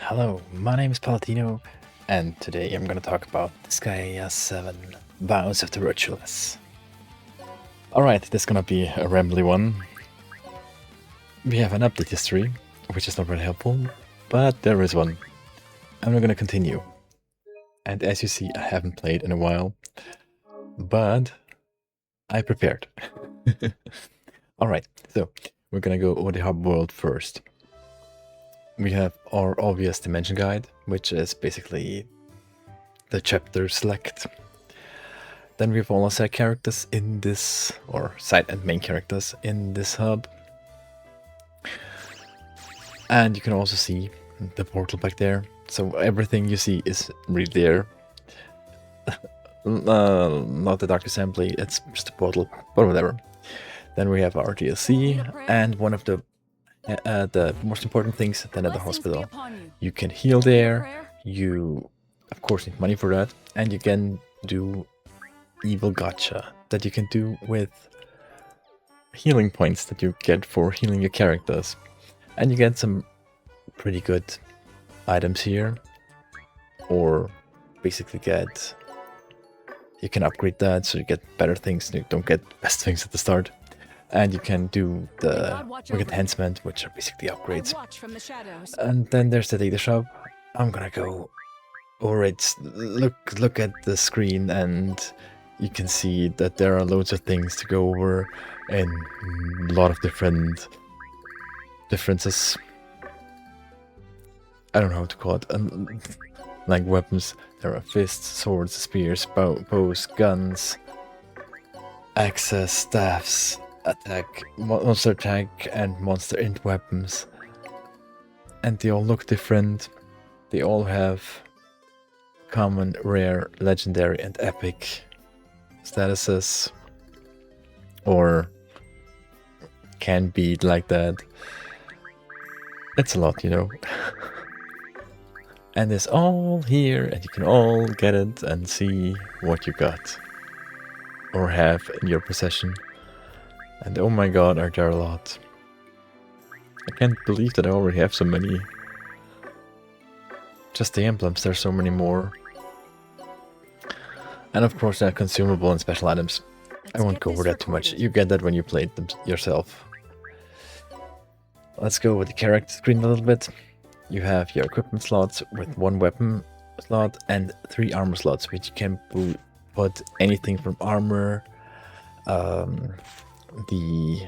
Hello, my name is Palatino, and today I'm gonna talk about Disgaea 7 Vows of the Ritualist. Alright, this is gonna be a rambly one. We have an update history, which is not very helpful, but there is one. I'm not gonna continue. And as you see, I haven't played in a while, but I prepared. Alright, so we're gonna go over the hub world first. We have our obvious dimension guide, which is basically the chapter select. Then we have all our side characters in this, or side and main characters in this hub. And you can also see the portal back there. So everything you see is really there. Not the Dark Assembly, it's just a portal, but whatever. Then we have our DLC, and one of the most important things then at the hospital. You can heal there, you of course need money for that, and you can do evil gacha that you can do with healing points that you get for healing your characters. And you get some pretty good items here, or basically you can upgrade that so you get better things, you don't get best things at the start. And you can do the Wicked Enhancement, which are basically upgrades. And then there's the data shop. I'm gonna go over it. Look at the screen, and you can see that there are loads of things to go over and a lot of differences. I don't know how to call it. Like weapons, there are fists, swords, spears, bows, guns, axes, staffs, monster attack and monster int weapons, and they all look different. They all have common, rare, legendary and epic statuses, or can be like that. It's a lot, you know. And it's all here, and you can all get it and see what you got or have in your possession. And oh my god, are there a lot. I can't believe that I already have so many. Just the emblems, there's so many more. And of course there are consumable and special items. I won't go over that too much, you get that when you play them yourself. Let's go with the character screen a little bit. You have your equipment slots with 1 weapon slot and 3 armor slots, which you can put anything from armor, the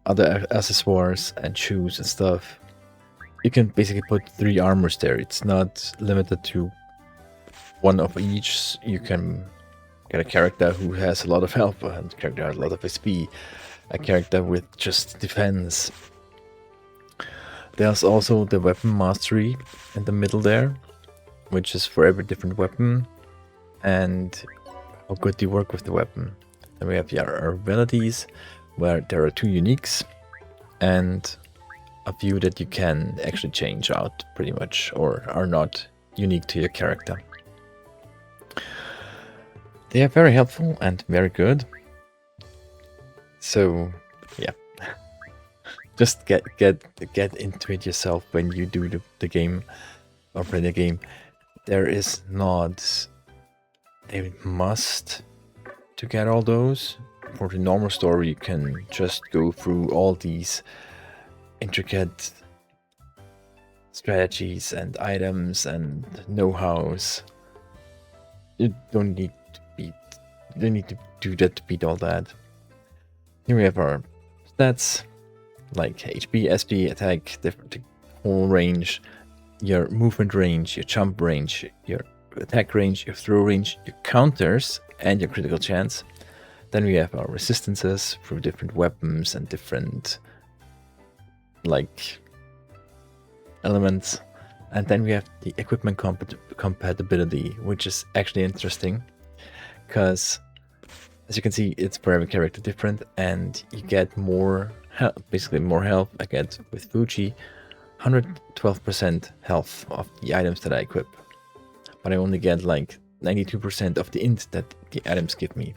other accessories and shoes and stuff. You can basically put 3 armors there. It's not limited to 1 of each. You can get a character who has a lot of health, a character who has a lot of SP, a character with just defense. There's also the weapon mastery in the middle there, which is for every different weapon and how good you work with the weapon. Then we have our abilities, where there are 2 uniques and a few that you can actually change out pretty much, or are not unique to your character. They are very helpful and very good. So yeah, just get into it yourself when you do the game or play the game. There is not a must to get all those. For the normal story, you can just go through all these intricate strategies and items and know-hows. You don't need to do that to beat all that. Here we have our stats, like HP, SP, attack, the whole range, your movement range, your jump range, your attack range, your throw range, your counters, and your critical chance. Then we have our resistances through different weapons and different elements. And then we have the equipment compatibility, which is actually interesting because, as you can see, it's for every character different, and you get more health, basically more health. I get with Fuji 112% health of the items that I equip, but I only get like 92% of the int that the items give me.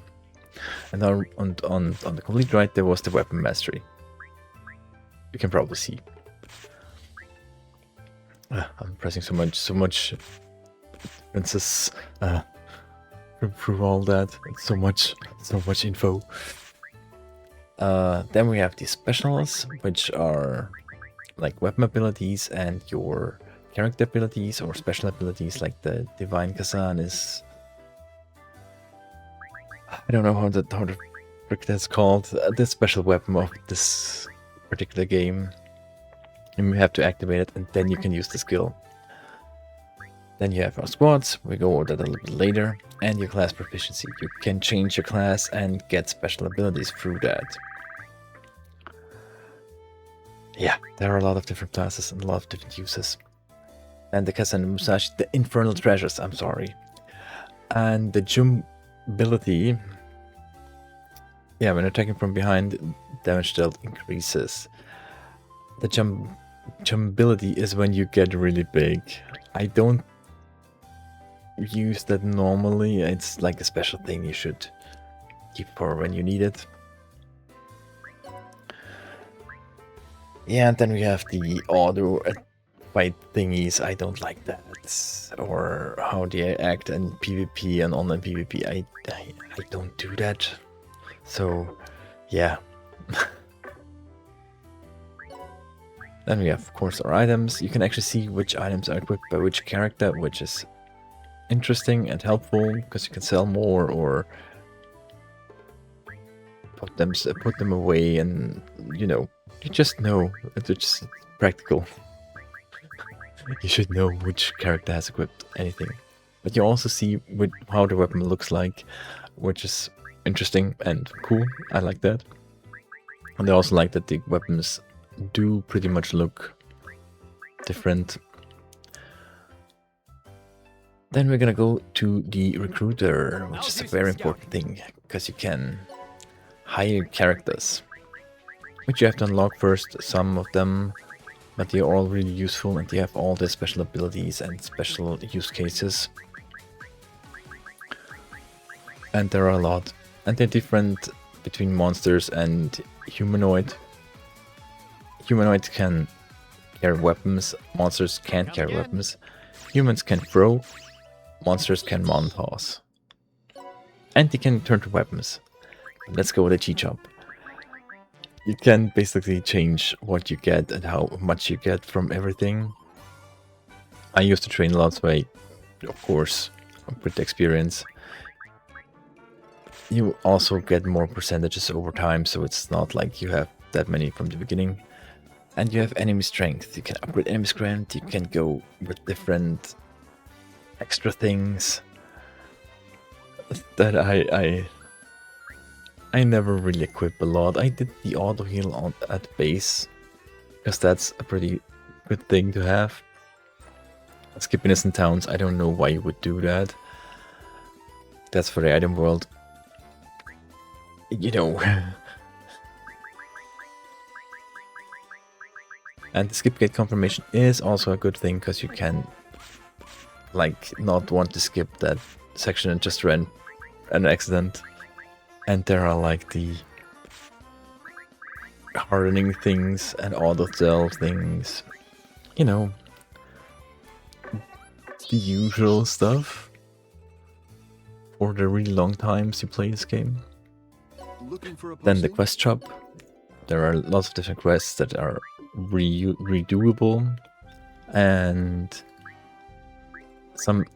And on the complete right, there was the weapon mastery. You can probably see. I'm pressing so much differences through all that. It's so much info. Then we have the specials, which are like weapon abilities and your character abilities or special abilities, like the Divine Kazan is... I don't know how the frick that's called. The special weapon of this particular game. And you have to activate it, and then you can use the skill. Then you have our squads, we go over that a little bit later, and your class proficiency. You can change your class and get special abilities through that. Yeah, there are a lot of different classes and a lot of different uses. And the Kazan Musashi, the Infernal Treasures, I'm sorry. And the jump ability, yeah, when attacking from behind, damage dealt increases. The jump ability is when you get really big. I don't use that normally. It's like a special thing you should keep for when you need it. Yeah, and then we have the auto fight thingies. I don't like that, or how they act in PvP and online PvP. I don't do that. So yeah. Then we have, of course, our items. You can actually see which items are equipped by which character, which is interesting and helpful because you can sell more or put them away, and you just know it's just practical. You should know which character has equipped anything. But you also see how the weapon looks like, which is interesting and cool. I like that. And I also like that the weapons do pretty much look different. Then we're gonna go to the recruiter, which is a very important thing, because you can hire characters, which you have to unlock first, some of them, but they're all really useful and they have all the special abilities and special use cases. And there are a lot. And they're different between monsters and humanoid. Humanoids can carry weapons, monsters can't carry weapons. Humans can throw, monsters can toss. And they can turn to weapons. Let's go with the G-Chop. You can basically change what you get and how much you get from everything. I used to train a lot, so I, of course, with the experience. You also get more percentages over time, so it's not like you have that many from the beginning. And you have enemy strength. You can upgrade enemy strength, you can go with different extra things that I never really equip a lot. I did the auto heal at base, because that's a pretty good thing to have. Skip innocent towns, I don't know why you would do that. That's for the item world. And the skip gate confirmation is also a good thing, because you can not want to skip that section and just run an accident. And there are like the hardening things and auto sell things, the usual stuff for the really long times you play this game. Then the quest shop. There are lots of different quests that are redoable, and some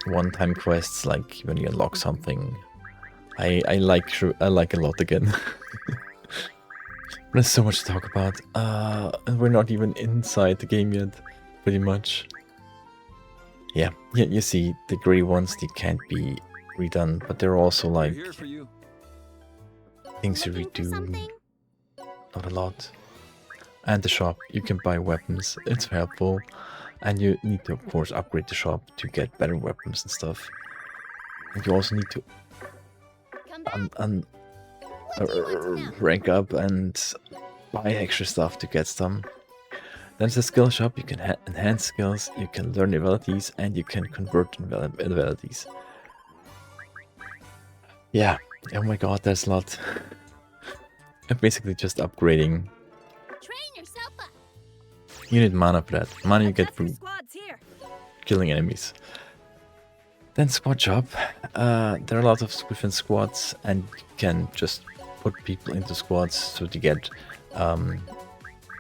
one-time quests, like when you unlock something. I like a lot again. There's so much to talk about. And we're not even inside the game yet, pretty much. Yeah, you see the gray ones, they can't be redone, but they're also like things you redo. Not a lot. And the shop, you can buy weapons, it's helpful. And you need to, of course, upgrade the shop to get better weapons and stuff. And you also need to rank up and buy extra stuff to get some. There's a skill shop, you can enhance skills, you can learn abilities, and you can convert abilities. Yeah, oh my god, there's a lot. I'm basically just upgrading You need mana for that. Mana you get from killing enemies. Then squad shop. There are a lot of different squads, and you can just put people into squads so to get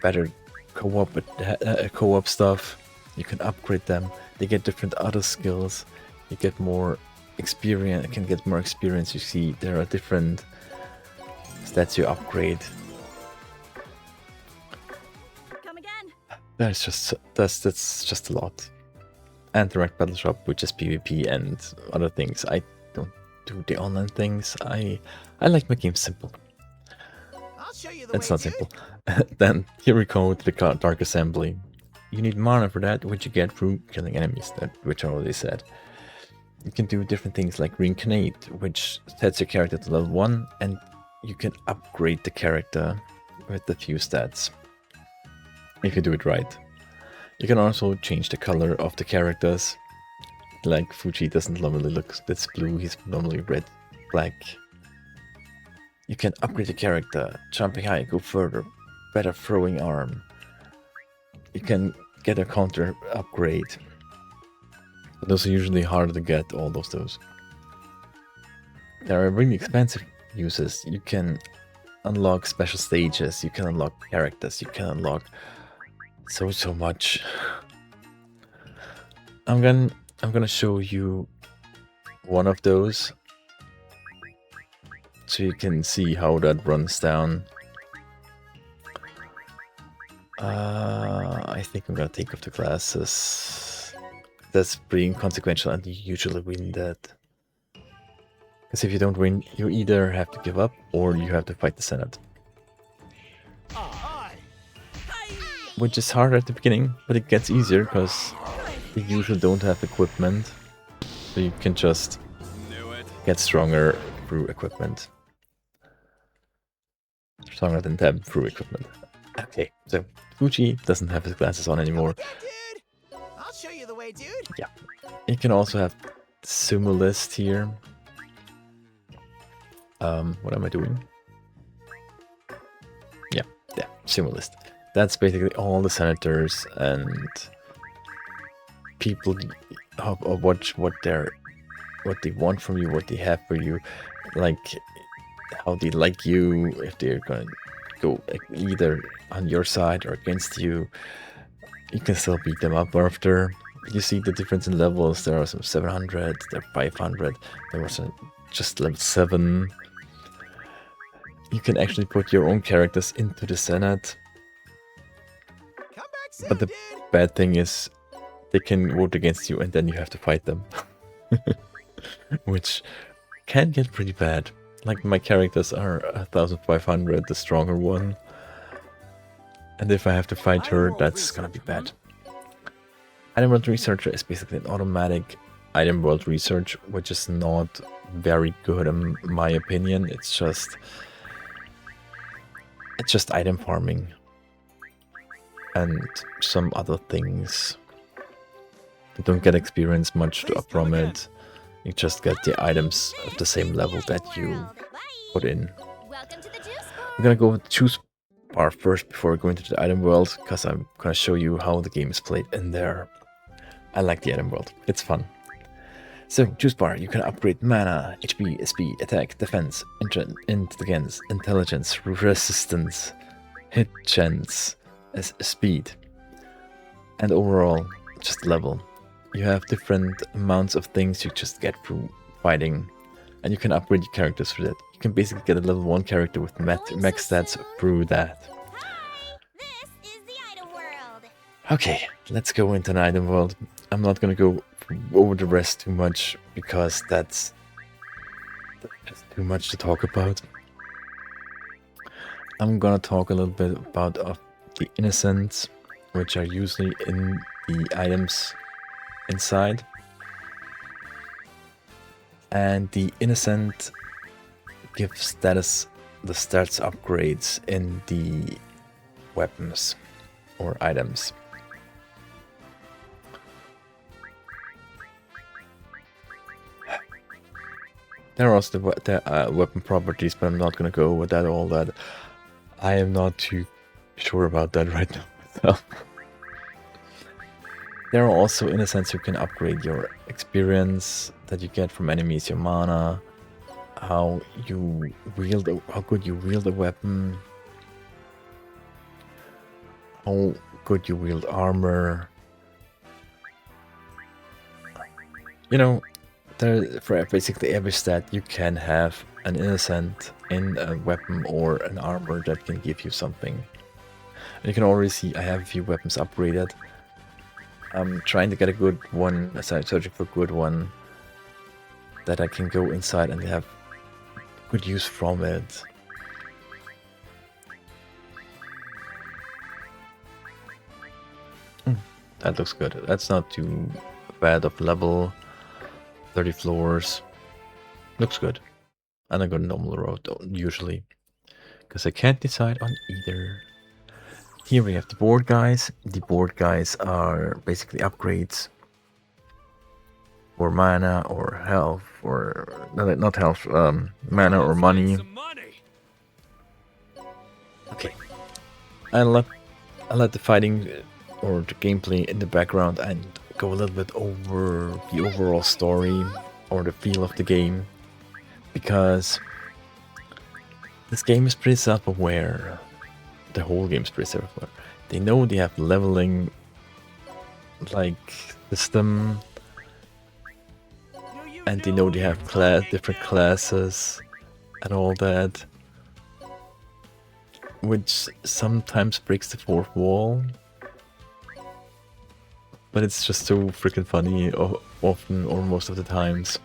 better co-op stuff. You can upgrade them. They get different other skills. You get more experience. Can get more experience. You see, there are different stats you upgrade. Come again. That's just a lot. And direct battle shop, which is PvP and other things. I don't do the online things. I like my game simple. It's not simple. Then here we go to the Dark Assembly. You need mana for that, which you get through killing enemies, which I already said. You can do different things like Reincarnate, which sets your character to level 1, and you can upgrade the character with a few stats, if you do it right. You can also change the color of the characters, like Fuji doesn't normally look this blue, he's normally red, black. You can upgrade the character, jumping high, go further, better throwing arm. You can get a counter upgrade. But those are usually harder to get, all of those. There are really expensive uses. You can unlock special stages, you can unlock characters, you can unlock so much. I'm gonna show you one of those so you can see how that runs down. I think I'm gonna take off the glasses. That's pretty inconsequential, and you usually win that. Because if you don't win, you either have to give up or you have to fight the Senate. Which is hard at the beginning, but it gets easier because they usually don't have equipment. So you can just get stronger through equipment. Stronger than them through equipment. Okay, so Fuji doesn't have his glasses on anymore. I'll show you the way, dude. Yeah. You can also have the sumo list here. What am I doing? Yeah, sumo list. That's basically all the senators and people of what they want from you, what they have for you, like how they like you, if they're gonna go either on your side or against you. You can still beat them up after. You see the difference in levels. There are some 700, there are 500, there was just level 7. You can actually put your own characters into the Senate. But the bad thing is they can vote against you and then you have to fight them. Which can get pretty bad. Like my characters are 1500, the stronger one. And if I have to fight her, that's gonna be bad. Item World Researcher is basically an automatic item world research, which is not very good in my opinion. It's just item farming. And some other things. You don't get experience much from it. You just get the items of the same level that you put in. I'm gonna go with the juice bar first before going to the item world, because I'm gonna show you how the game is played in there. I like the item world, it's fun. So, juice bar, you can upgrade mana, HP, SP, attack, defense, intelligence, resistance, hit chance, speed, and overall just level. You have different amounts of things you just get through fighting, and you can upgrade your characters for that. You can basically get a level 1 character with max stats through that. This is the item world. Okay, let's go into an item world. I'm not gonna go over the rest too much because that's too much to talk about. I'm gonna talk a little bit about the innocents, which are usually in the items inside. And the innocent gives the stats upgrades in the weapons or items. There are also the weapon properties, but I'm not gonna go with all that. I am not too sure about that right now myself. There are also, in a sense, you can upgrade your experience that you get from enemies, your mana, how good you wield a weapon, how good you wield armor. You know, for basically every stat you can have an innocent in a weapon or an armor that can give you something. And you can already see I have a few weapons upgraded. I'm trying to get a good one, searching for a good one that I can go inside and have good use from it. That looks good. That's not too bad of level. 30 floors. Looks good. And I go normal road usually. Because I can't decide on either. Here we have the board guys. The board guys are basically upgrades for mana or health, or not health, mana or money. Okay, I let the fighting or the gameplay in the background and go a little bit over the overall story or the feel of the game, because this game is pretty self-aware. The whole game is pretty self-aware. They know they have leveling like system, and they know they have different classes and all that, which sometimes breaks the fourth wall. But it's just so freaking funny often, or most of the times.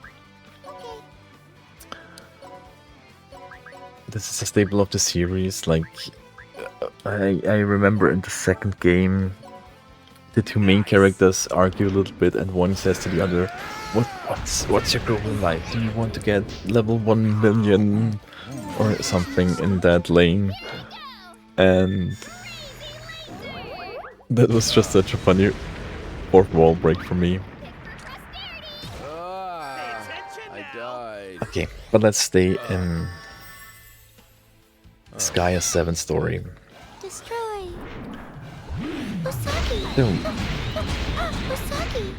This is a staple of the series. Like, I remember in the second game, the two main characters argue a little bit, and one says to the other, "What's your goal in life? Do you want to get level 1 million or something in that lane?" And that was just such a funny fourth wall break for me. I died. Okay, but let's stay in Disgaea 7 story. Destroy. Osaki. So, Osaki.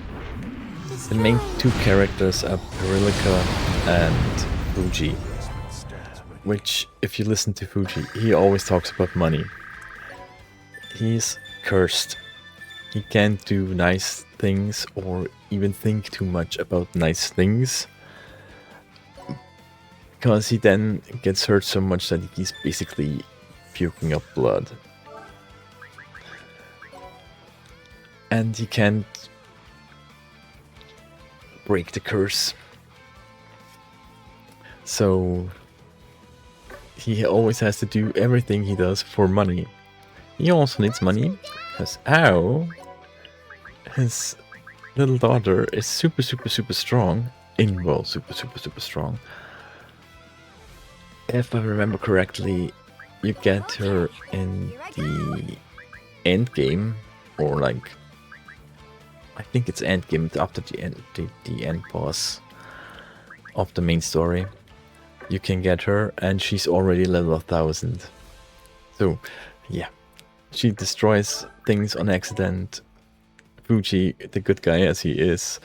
the main two characters are Perilika and Fuji. Which, if you listen to Fuji, he always talks about money. He's cursed. He can't do nice things or even think too much about nice things, because he then gets hurt so much that he's basically puking up blood. And he can't break the curse. So he always has to do everything he does for money. He also needs money because his little daughter is super strong. Super strong. If I remember correctly, you get her in the end game, or like, I think it's end game after the end boss of the main story. You can get her, and she's already level 1000. So, yeah, she destroys things on accident. Fuji, the good guy as he is,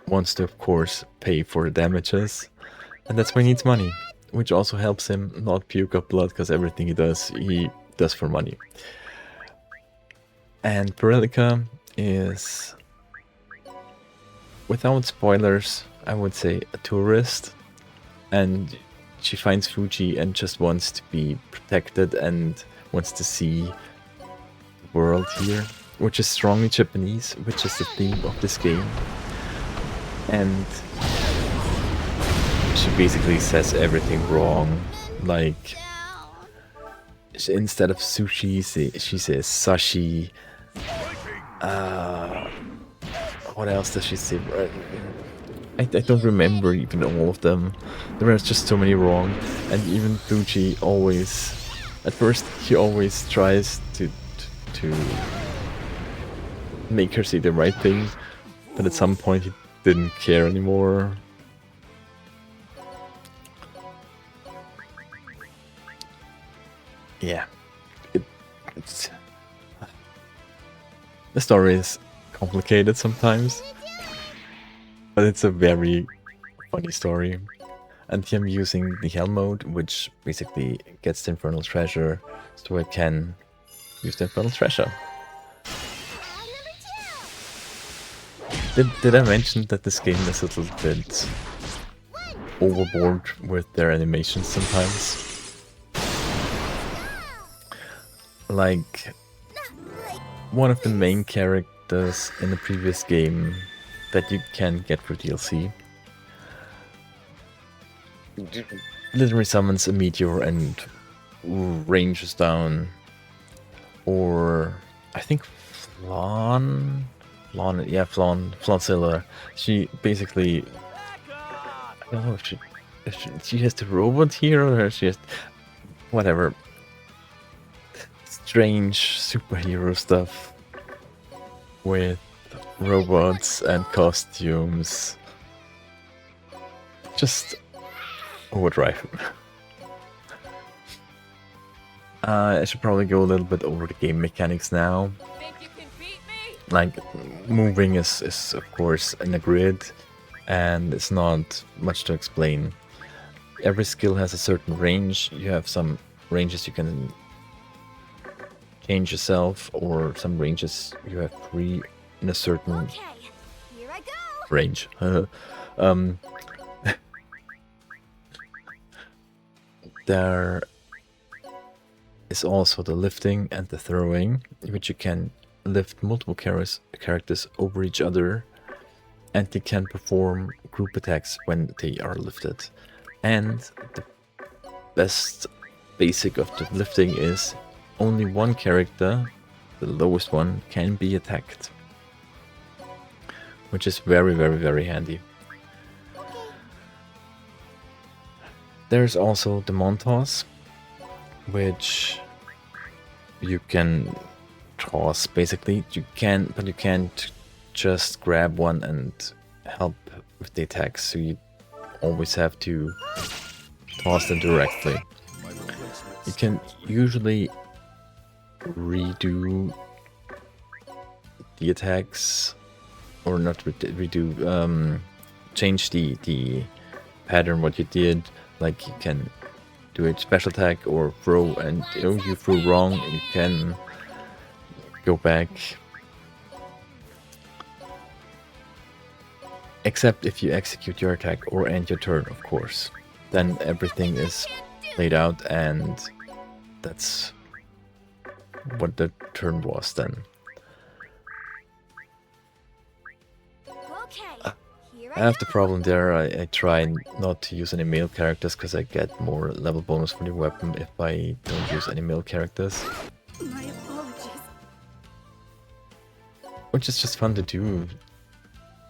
wants to, of course, pay for the damages, and that's why he needs money, which also helps him not puke up blood, because everything he does for money. And Perilika is, without spoilers, I would say a tourist, and she finds Fuji and just wants to be protected and wants to see the world here, which is strongly Japanese, which is the theme of this game. And she basically says everything wrong. Like, instead of sushi, she says sashi. What else does she say? I don't remember even all of them. There are just so many wrong. And even Fuji always, at first he always tries to make her say the right thing, but at some point he didn't care anymore. Yeah, it's, the story is complicated sometimes, but it's a very funny story. And here I'm using the Hell mode, which basically gets the Infernal Treasure, so I can use the Infernal Treasure. Did I mention that this game is a little bit overboard with their animations sometimes? Like, one of the main characters in the previous game that you can get for DLC literally summons a meteor and ranges down. Or I think Flauncilla. She basically, I don't know if she has the robot here or she has whatever strange superhero stuff with robots and costumes. Just overdrive. I should probably go a little bit over the game mechanics now. Think you can beat me? Like, moving is of course in a grid, and it's not much to explain. Every skill has a certain range. You have some ranges you can change yourself, or some ranges you have free in a certain Okay, here I go. range. There is also the lifting and the throwing, which you can lift multiple characters over each other, and they can perform group attacks when they are lifted. And the best basic of the lifting is only one character, the lowest one, can be attacked, which is very, very, very handy. There's also the Montos, which you can toss basically. But you can't just grab one and help with the attacks, so you always have to toss them directly. You can usually redo the attacks, or not redo, change the pattern what you did. Like, you can do a special attack or throw, and you threw wrong, you can go back. Except if you execute your attack or end your turn, of course. Then everything is played out, and that's what the turn was then. Okay, here I have the problem there. I try not to use any male characters because I get more level bonus for the weapon if I don't use any male characters. My apologies. Which is just fun to do,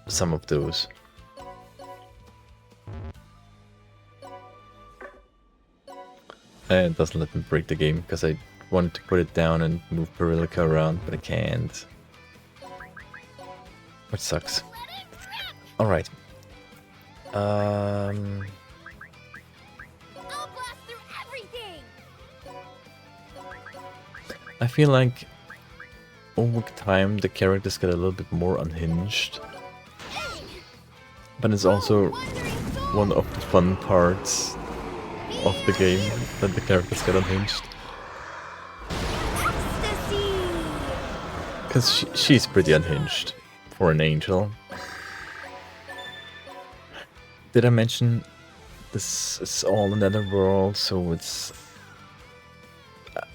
some of those. And it doesn't let me break the game because I wanted to put it down and move Perillica around, but I can't. Which sucks. Alright. I'll blast through everything. I feel like over time the characters get a little bit more unhinged. But it's also one of the fun parts of the game that the characters get unhinged. Ecstasy. Because she's pretty unhinged for an angel. Did I mention this is all in Netherworld, so it's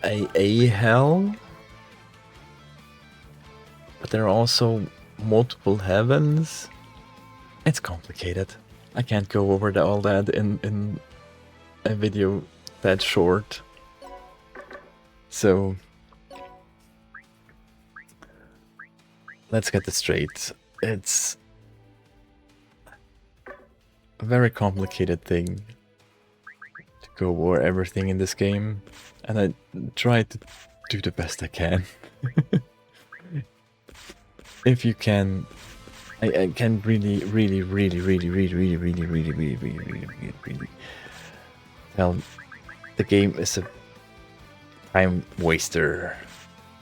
a hell? But there are also multiple heavens. It's complicated. I can't go over all that in a video that short. So let's get this straight. It's a very complicated thing to go over everything in this game, and I try to do the best I can. If you can, I can really tell the game is a time waster.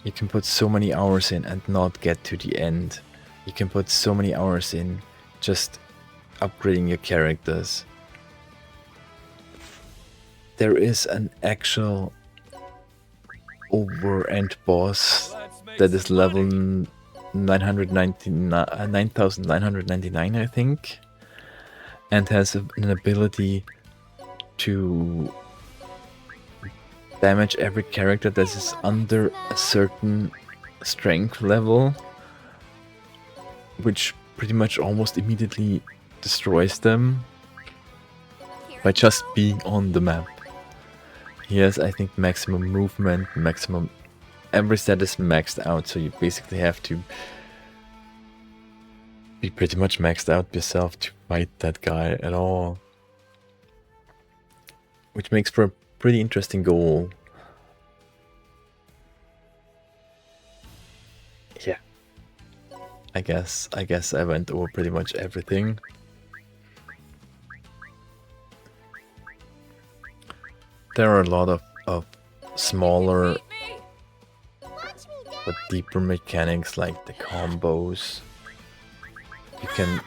You can put so many hours in and not get to the end You can put so many hours in just upgrading your characters. There is an actual over-end boss that is level 9,999, I think, and has an ability to damage every character that is under a certain strength level, which pretty much almost immediately destroys them by just being on the map. He has, I think, maximum movement, maximum... Every stat is maxed out, so you basically have to be pretty much maxed out yourself to fight that guy at all. Which makes for a pretty interesting goal. Yeah. I guess I went over pretty much everything. There are a lot of smaller but deeper mechanics like the combos. You can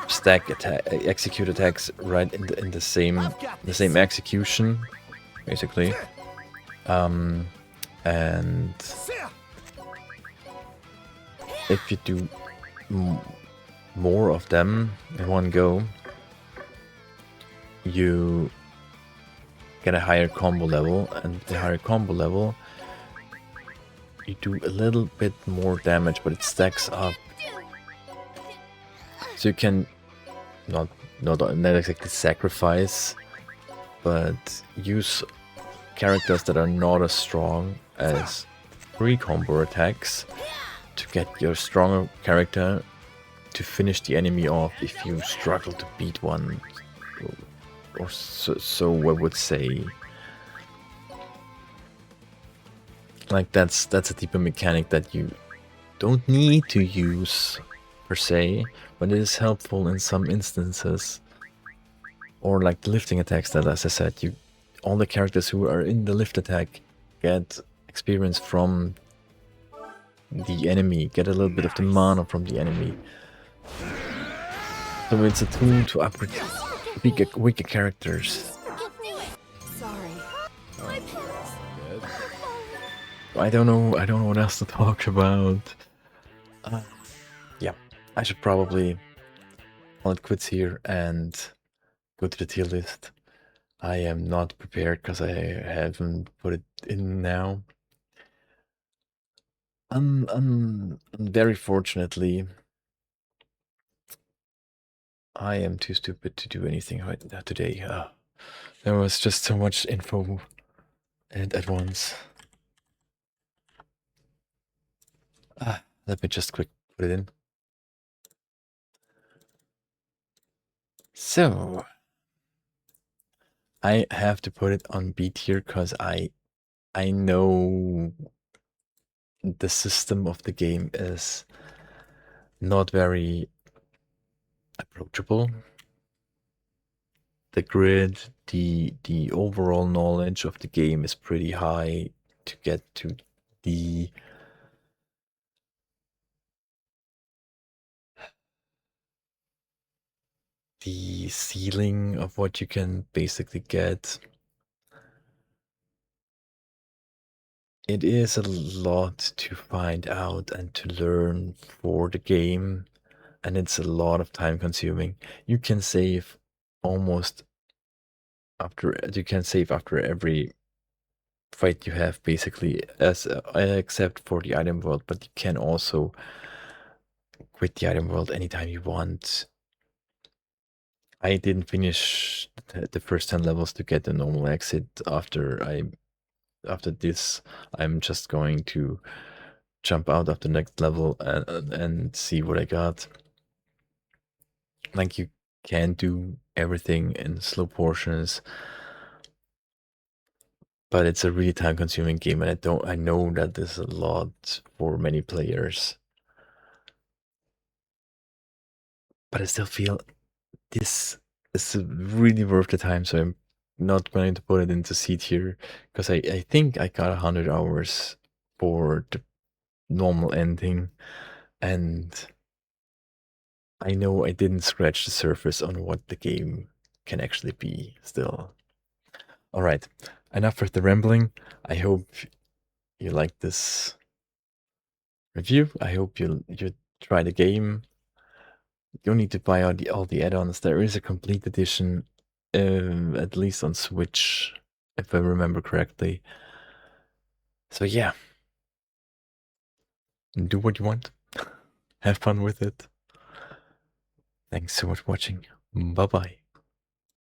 stack execute attacks right in the same execution, basically. And if you do more of them in one go, you get a higher combo level, and the higher combo level you do a little bit more damage, but it stacks up. So you can not exactly sacrifice, but use characters that are not as strong as free combo attacks to get your stronger character to finish the enemy off if you struggle to beat one, or so I would say. Like that's a deeper mechanic that you don't need to use per se, but it is helpful in some instances. Or like the lifting attacks that, as I said, all the characters who are in the lift attack get experience from the enemy, get a little bit of the mana from the enemy. So it's a tool to upgrade weaker characters. Sorry. I don't know what else to talk about. Yeah, I should probably call it quits here and go to the tier list. I am not prepared because I haven't put it in now. Very fortunately, I am too stupid to do anything right now today. There was just so much info at once. Let me just quick put it in. So I have to put it on B tier because I know the system of the game is not very approachable. The grid, the overall knowledge of the game is pretty high to get to the ceiling of what you can basically get. It is a lot to find out and to learn for the game, and it's a lot of time consuming. You can save after every fight you have, basically, except for the item world, but you can also quit the item world anytime you want. I didn't finish the first 10 levels to get the normal exit. After this, I'm just going to jump out of the next level and see what I got. Like, you can do everything in slow portions, but it's a really time-consuming game, and I know that there's a lot for many players. But I still feel this is really worth the time, so I'm not going to put it into C tier, because I think I got 100 hours for the normal ending, and I know I didn't scratch the surface on what the game can actually be still. Alright, enough with the rambling. I hope you like this review. I hope you try the game. You don't need to buy all the add-ons. There is a complete edition, at least on Switch, if I remember correctly. So yeah, do what you want. Have fun with it. Thanks so much for watching. Bye bye.